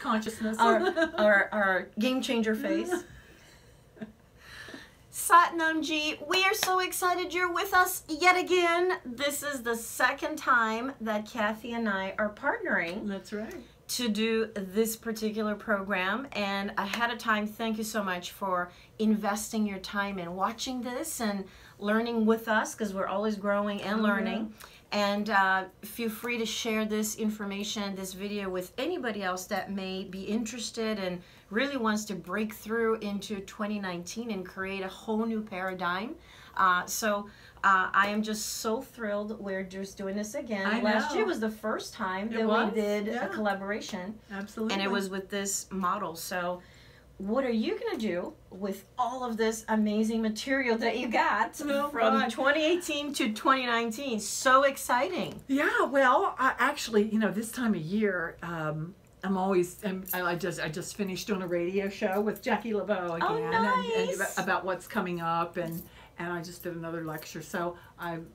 consciousness. Our game changer face. Satnamji, we are so excited you're with us yet again. This is the second time that Cathy and I are partnering. That's right. To do this particular program, and ahead of time, thank you so much for investing your time in watching this and learning with us, because we're always growing and learning. And feel free to share this information, this video, with anybody else that may be interested and really wants to break through into 2019 and create a whole new paradigm. I am just so thrilled we're just doing this again. Last year was the first time that we did a collaboration. Absolutely. And it was with this model. So what are you going to do with all of this amazing material that you got from 2018 to 2019? So exciting. Yeah, well, actually, you know, this time of year, I just finished doing a radio show with Jackie LeBeau again. Oh, nice. and about what's coming up, and I just did another lecture. So I'm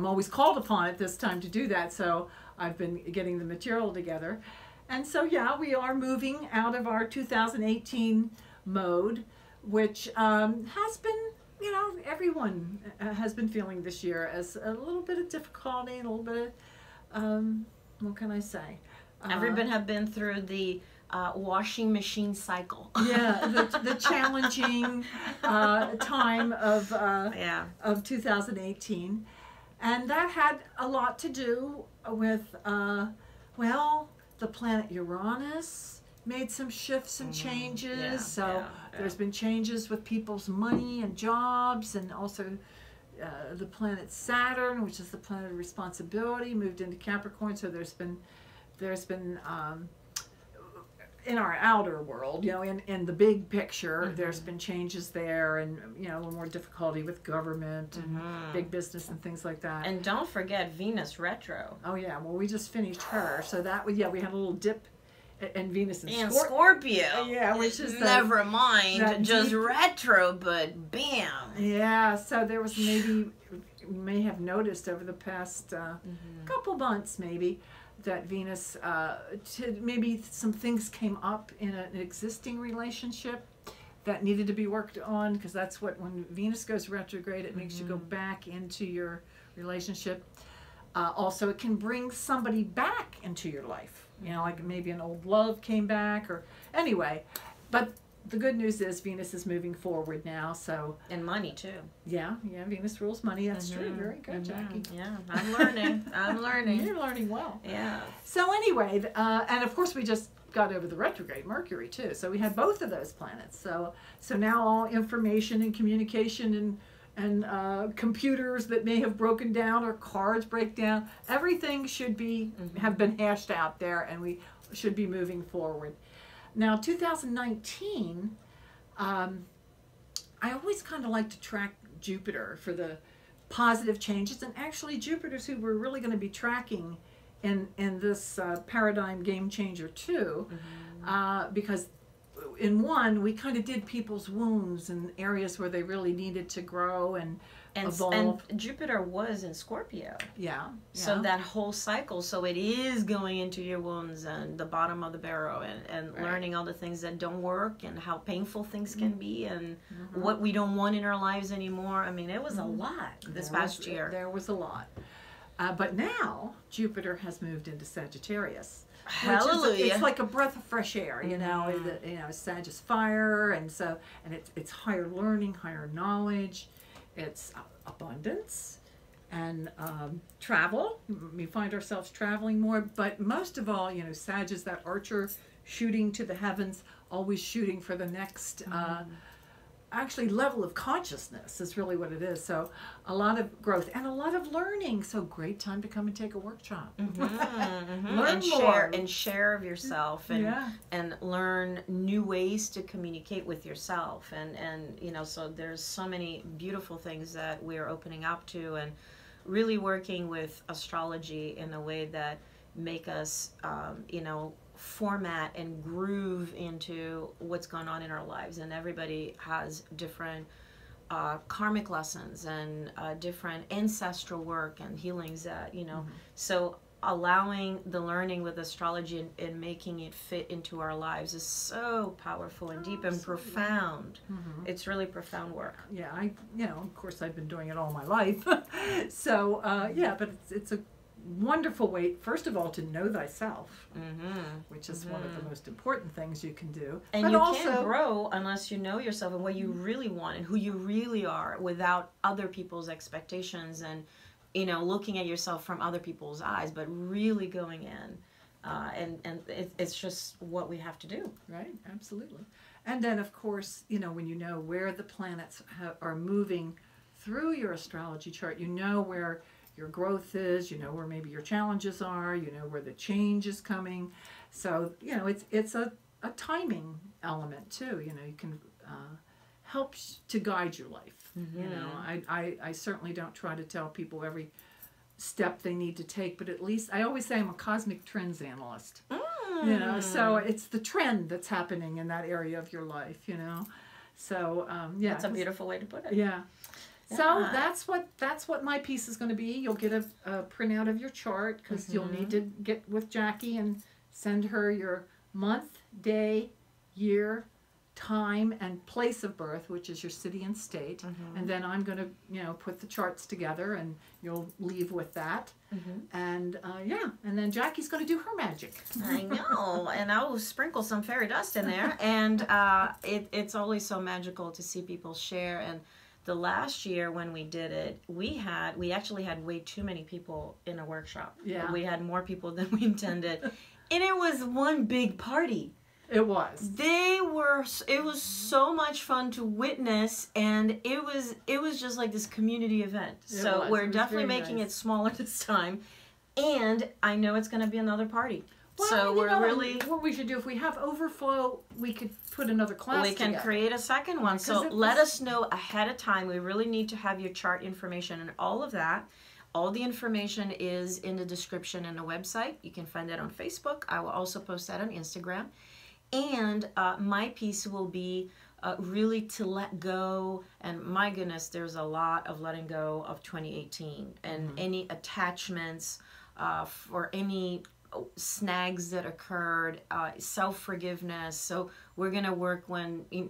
always called upon at this time to do that. So I've been getting the material together. And so, yeah, we are moving out of our 2018 mode, which has been, you know, everyone has been feeling this year as a little bit of difficulty, a little bit of, what can I say? Everyone have been through the washing machine cycle. Yeah, the challenging time of 2018. And that had a lot to do with, well, the planet Uranus made some shifts and changes. There's been changes with people's money and jobs, and also the planet Saturn, which is the planet of responsibility, moved into Capricorn. So there's been in our outer world, you know, in the big picture, there's been changes there, and, you know, a little more difficulty with government and big business and things like that. And don't forget Venus retro. Oh yeah, well, we just finished her, so that we had a little dip in Venus and Scorpio. Yeah, which is never mind just retro, but bam. Yeah, so there was you may have noticed over the past couple months maybe, that Venus, maybe some things came up in an existing relationship that needed to be worked on, because that's what, when Venus goes retrograde, it makes you go back into your relationship. Also, it can bring somebody back into your life, you know, like maybe an old love came back, or anyway. But the good news is Venus is moving forward now, so. And money too. Yeah, Venus rules money. That's true. Very good, Jackie. Yeah, I'm learning. I'm learning. You're learning well. Yeah. So anyway, and of course we just got over the retrograde Mercury too. So we had both of those planets. So now all information and communication and computers that may have broken down, or cards break down, everything should be have been hashed out there, and we should be moving forward. Now, 2019, I always kind of like to track Jupiter for the positive changes, and actually Jupiter's who we're really going to be tracking in this paradigm game changer too, because in one, we kind of did people's wounds and areas where they really needed to grow and evolve. And Jupiter was in Scorpio. Yeah. So that whole cycle, so it is going into your wounds and the bottom of the barrel, and learning all the things that don't work, and how painful things can be, and what we don't want in our lives anymore. I mean, it was a lot this past year. There was a lot. But now, Jupiter has moved into Sagittarius. Hallelujah. It's like a breath of fresh air, you know. Sag is fire, and it's higher learning, higher knowledge. It's abundance and travel. We find ourselves traveling more, but most of all, you know, Sag is that archer shooting to the heavens, always shooting for the next actually level of consciousness is really what it is. So a lot of growth and a lot of learning. So great time to come and take a workshop. Learn more. And share of yourself, and learn new ways to communicate with yourself, and you know, so there's so many beautiful things that we're opening up to, and really working with astrology in a way that make us you know, format and groove into what's going on in our lives. And everybody has different karmic lessons and different ancestral work and healings that, you know, so allowing the learning with astrology and making it fit into our lives is so powerful and deep and profound. It's really profound work. Yeah, of course I've been doing it all my life. So, yeah, but it's a wonderful way, first of all, to know thyself, which is one of the most important things you can do. And but you also, can't grow unless you know yourself and what you really want and who you really are without other people's expectations and, looking at yourself from other people's eyes, but really going in. And it's just what we have to do. Right, absolutely. And then, of course, when you know where the planets are moving through your astrology chart, you know where your growth is, you know where maybe your challenges are, you know where the change is coming. So, it's a timing element too. You can help to guide your life. I certainly don't try to tell people every step they need to take, but at least I always say I'm a cosmic trends analyst. So it's the trend that's happening in that area of your life, So yeah, that's a beautiful way to put it. Yeah. So that's what my piece is going to be. You'll get a printout of your chart because you'll need to get with Jackie and send her your month, day, year, time, and place of birth, which is your city and state. And then I'm going to put the charts together, and you'll leave with that. And and then Jackie's going to do her magic. I know, and I'll sprinkle some fairy dust in there. And it's always so magical to see people share. And the last year when we did it, we actually had way too many people in a workshop. Yeah. We had more people than we intended. And it was one big party. It was. It was so much fun to witness, and it was just like this community event. So we're definitely making it smaller this time. And I know it's going to be another party. Well, so we're really... What we should do, if we have overflow, we could put another class We can together. create a second one. So let us know ahead of time. We really need to have your chart information and all of that. All the information is in the description and the website. You can find that on Facebook. I will also post that on Instagram. And my piece will be really to let go. And my goodness, there's a lot of letting go of 2018 and any attachments for any snags that occurred, self-forgiveness. So we're going to work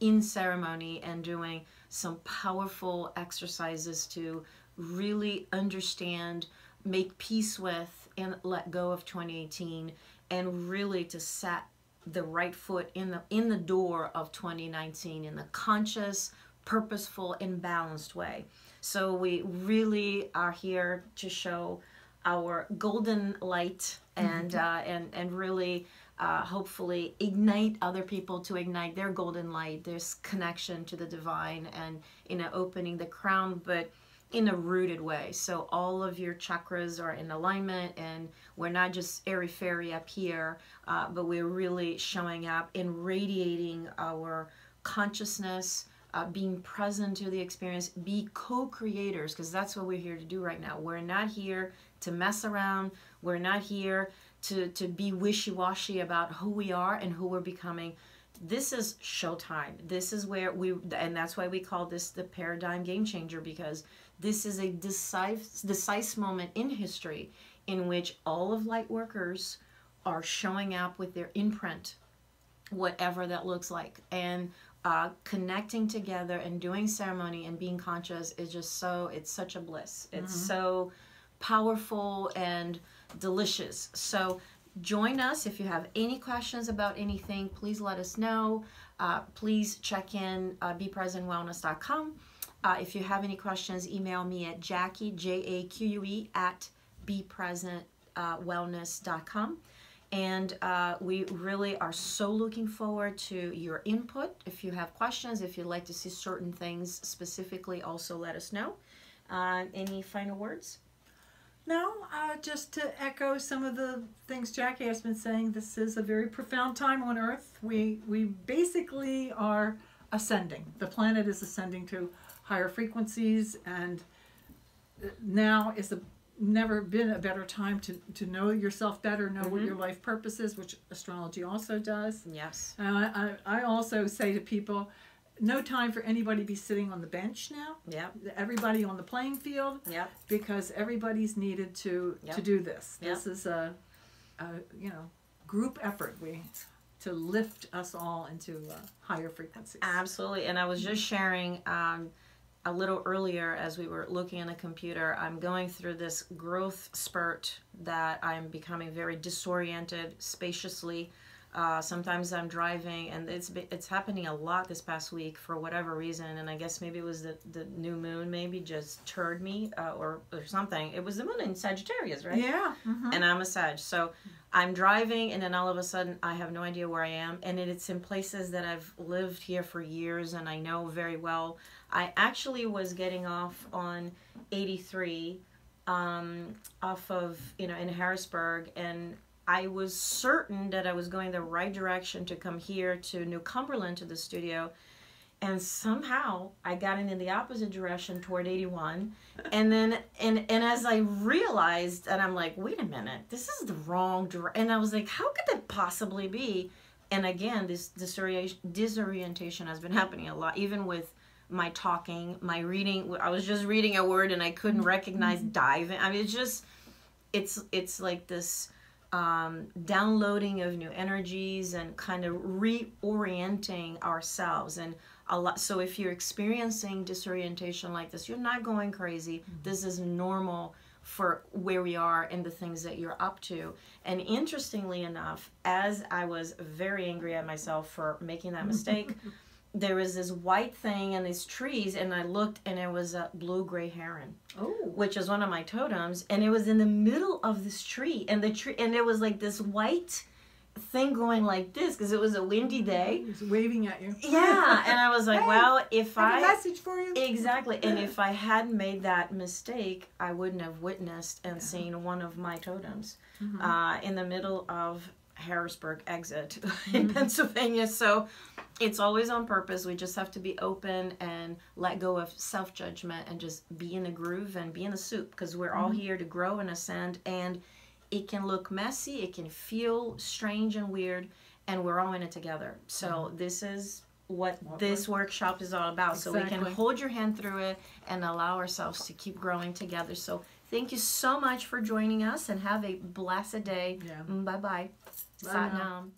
in ceremony and doing some powerful exercises to really understand, make peace with, and let go of 2018, and really to set the right foot in the door of 2019 in the conscious, purposeful, and balanced way. So we really are here to show our golden light and really hopefully ignite other people to ignite their golden light, this connection to the divine, and opening the crown, but in a rooted way. So all of your chakras are in alignment, and we're not just airy-fairy up here, but we're really showing up and radiating our consciousness, being present to the experience, be co-creators, because that's what we're here to do right now. We're not here to mess around. We're not here to be wishy-washy about who we are and who we're becoming. This is showtime. This is where and that's why we call this the paradigm game changer, because this is a decisive moment in history in which all of light workers are showing up with their imprint, whatever that looks like, and connecting together and doing ceremony and being conscious is just it's such a bliss. It's so powerful and delicious. So join us. If you have any questions about anything, please let us know. Please check in bepresentwellness.com. If you have any questions, email me at Jackie, JAQUE, at bepresentwellness.com. And we really are so looking forward to your input. If you have questions, if you'd like to see certain things specifically, also let us know. Any final words? No, just to echo some of the things Jackie has been saying, this is a very profound time on Earth. We basically are ascending. The planet is ascending to higher frequencies, and now is never been a better time to know yourself better, know what your life purpose is, which astrology also does. Yes. I also say to people, no time for anybody to be sitting on the bench now. Yep. Everybody on the playing field. Yep. Because everybody's needed to do this. Yep. This is a group effort. To lift us all into higher frequencies. Absolutely. And I was just sharing a little earlier as we were looking on the computer, I'm going through this growth spurt that I'm becoming very disoriented spaciously. Sometimes I'm driving, and it's happening a lot this past week for whatever reason, and I guess maybe it was the new moon maybe just turned me or something. It was the moon in Sagittarius, right? Yeah. Mm-hmm. And I'm a Sag, so I'm driving, and then all of a sudden I have no idea where I am, and it's in places that I've lived here for years and I know very well. I actually was getting off on 83 off of, in Harrisburg, and I was certain that I was going the right direction to come here to New Cumberland to the studio, and somehow I got in the opposite direction toward 81, and then and as I realized, and I'm like, wait a minute, this is the wrong direction, and I was like, how could that possibly be? And again, this disorientation has been happening a lot, even with my talking, my reading. I was just reading a word and I couldn't recognize diving. I mean, it's like this downloading of new energies and kind of reorienting ourselves, and a lot. So if you're experiencing disorientation like this, you're not going crazy. This is normal for where we are and the things that you're up to. And interestingly enough, as I was very angry at myself for making that mistake, there was this white thing and these trees, and I looked, and it was a blue-gray heron, which is one of my totems, and it was in the middle of this tree, and it was like this white thing going like this because it was a windy day. It was waving at you. Yeah, and I was like, hey, well, if I have a message for you. Exactly, and if I hadn't made that mistake, I wouldn't have witnessed and seen one of my totems in the middle of Harrisburg exit in Pennsylvania. So it's always on purpose. We just have to be open and let go of self-judgment and just be in the groove and be in the soup, because we're all here to grow and ascend, and it can look messy, it can feel strange and weird, and we're all in it together. So this is what this workshop is all about. Exactly. So we can hold your hand through it and allow ourselves to keep growing together. So thank you so much for joining us, and have a blessed day. Yeah. Bye-bye. Sat Nam.